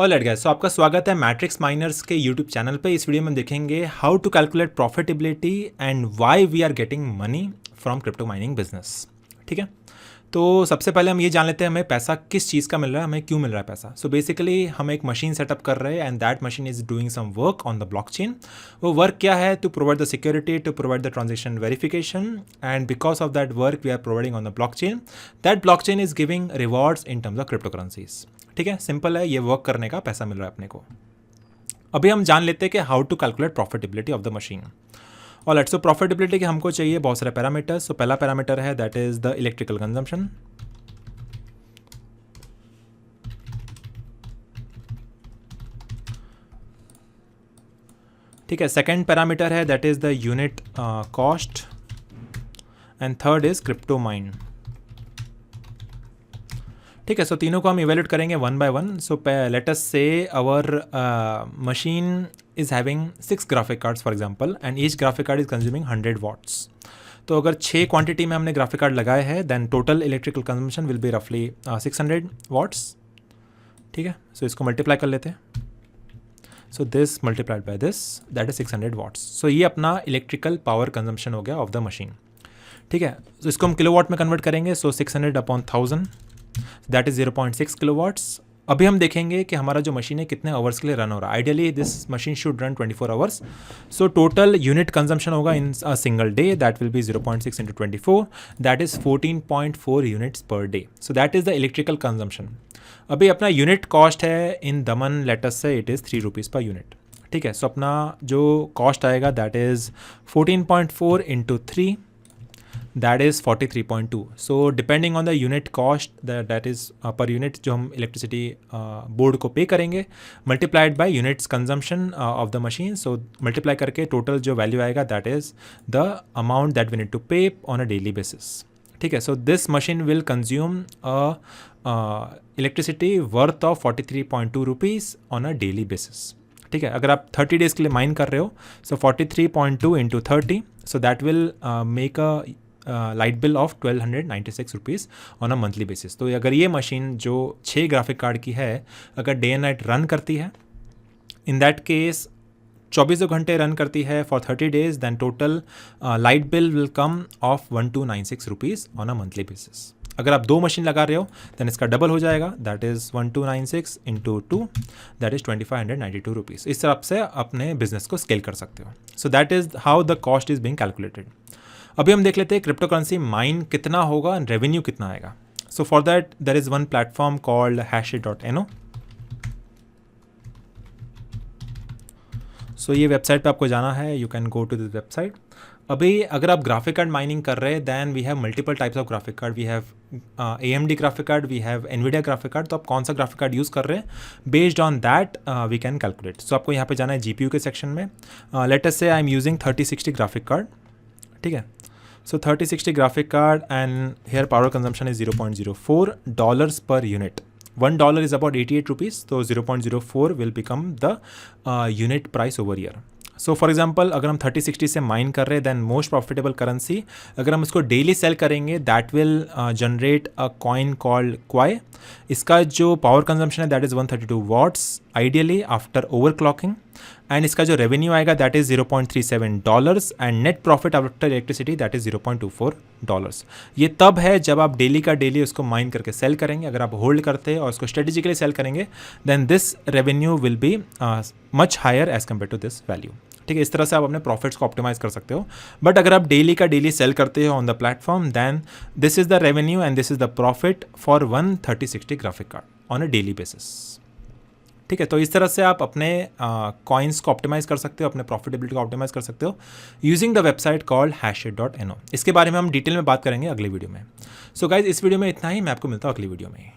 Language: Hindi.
ऑलराइट गाइस, सो आपका स्वागत है मैट्रिक्स माइनर्स के यूट्यूब चैनल पे। इस वीडियो में देखेंगे how to calculate profitability and why we are getting money from crypto mining business. ठीक है, तो सबसे पहले हम ये जान लेते हैं हमें पैसा किस चीज़ का मिल रहा है, हमें क्यों मिल रहा है पैसा। सो बेसिकली हम एक मशीन सेटअप कर रहे हैं and that machine is doing some work on the blockchain. वो वर्क क्या है? To provide the security, to provide the transaction verification, and because of that work we are providing on the blockchain. That blockchain is giving rewards in terms of crypto currencies. ठीक है, सिंपल है, ये वर्क करने का पैसा मिल रहा है अपने को। अभी हम जान लेते हैं कि how to calculate profitability of the machine. Alright, so profitability के हमको चाहिए बहुत सारे पैरामीटर्स। सो पहला पैरामीटर है that is the electrical consumption. ठीक है, सेकेंड पैरामीटर है that is the unit cost, and third is crypto mine. ठीक है, सो तीनों को हम इवेल्यूएट करेंगे one by one. So let us say our machine is having 6 graphic cards for example, and each graphic card is consuming 100 watts. तो अगर 6 क्वांटिटी में हमने ग्राफिक कार्ड लगाए हैं then total electrical consumption will be रफली 600 वॉट्स। ठीक है, सो इसको मल्टीप्लाई कर लेते हैं। So this multiplied by this that is 600 watts. So ये अपना इलेक्ट्रिकल पावर कंजम्पशन हो गया ऑफ द मशीन। ठीक है, तो इसको हम किलोवाट में कन्वर्ट करेंगे। सो 600 अपॉन 1000 दैट इज 0.6 किलोवाट्स। अभी हम देखेंगे कि हमारा जो मशीन है कितने आवर्स के लिए रन हो रहा है। Ideally this machine should run 24 hours. So total unit consumption होगा in a single day that will be 0.6 into 24 that is 14.4 units per day. So that is the electrical consumption. अभी अपना यूनिट कॉस्ट है इन दमन, लेट अस से it is 3 rupees per unit. ठीक है, सो अपना जो कॉस्ट आएगा that is 14.4 into 3 that is 43.2. So depending on the unit cost that is per unit जो हम इलेक्ट्रिसिटी बोर्ड को पे करेंगे multiplied by units consumption of the machine. So multiply करके टोटल जो वैल्यू आएगा that is the amount that we need to pay on a daily basis. ठीक है, so this machine will consume electricity worth of 43.2 rupees on a daily basis. ठीक है, अगर आप 30 डेज़ के लिए माइन कर रहे हो सो 43.2 into 30, so that will make a light bill of 1296 rupees on a monthly basis. तो अगर ये मशीन जो 6 ग्राफिक कार्ड की है अगर डे एंड नाइट रन करती है, इन दैट केस 24 घंटे रन करती है for 30 days, then total light bill will come of 1296 rupees on a monthly basis. अगर आप 2 मशीन लगा रहे हो देन इसका डबल हो जाएगा that is 1296 into 2 that is 2592 rupees. इस तरह से अपने बिजनेस को स्केल कर सकते हो। So that is how the cost is being calculated. अभी हम देख लेते हैं क्रिप्टो करेंसी माइन कितना होगा एंड रेवेन्यू कितना आएगा। So for that there is one platform called hashit.no। सो ये वेबसाइट पे आपको जाना है, you can go to this website. अभी अगर आप ग्राफिक कार्ड माइनिंग कर रहे हैं then we have multiple types of graphic card. We have AMD graphic card, we have NVIDIA graphic card. तो आप कौन सा ग्राफिक कार्ड यूज़ कर रहे हैं based on that we can calculate. So आपको यहाँ पे जाना है GPU के सेक्शन में। लेट अस से I am using 3060 graphic card. ठीक है, so 3060 graphic card and here power consumption is $0.04 per unit. $1 is about 88 rupees, so 0.04 will become the unit price over here. So for example अगर हम 3060 से माइन कर रहे हैं दैन मोस्ट प्रॉफिटेबल करेंसी अगर हम इसको डेली सेल करेंगे that will generate a coin called Quai. इसका जो पावर कंजम्पशन है that is 132 watts ideally after overclocking, and इसका जो रेवेन्यू आएगा that is $0.37 and net profit after electricity that is $0.24। ये तब है जब आप डेली का डेली उसको माइन करके सेल करेंगे। अगर आप होल्ड करते हैं और उसको स्ट्रेटेजिकली सेल करेंगे then this revenue will be much higher as compare to this value. ठीक है, इस तरह से आप अपने प्रॉफिट्स को ऑप्टिमाइज कर सकते हो। बट अगर आप डेली का डेली सेल करते हो on the platform then this is the revenue and this is the profit for 3060 graphic card on a daily basis. ठीक है, तो इस तरह से आप अपने कॉइन्स को ऑप्टिमाइज कर सकते हो, अपने प्रॉफिटेबिलिटी को ऑप्टिमाइज कर सकते हो using the website called hashit.no। इसके बारे में हम डिटेल में बात करेंगे अगले वीडियो में। सो गाइज इस वीडियो में इतना ही, मैं आपको मिलता हूँ अगली वीडियो में।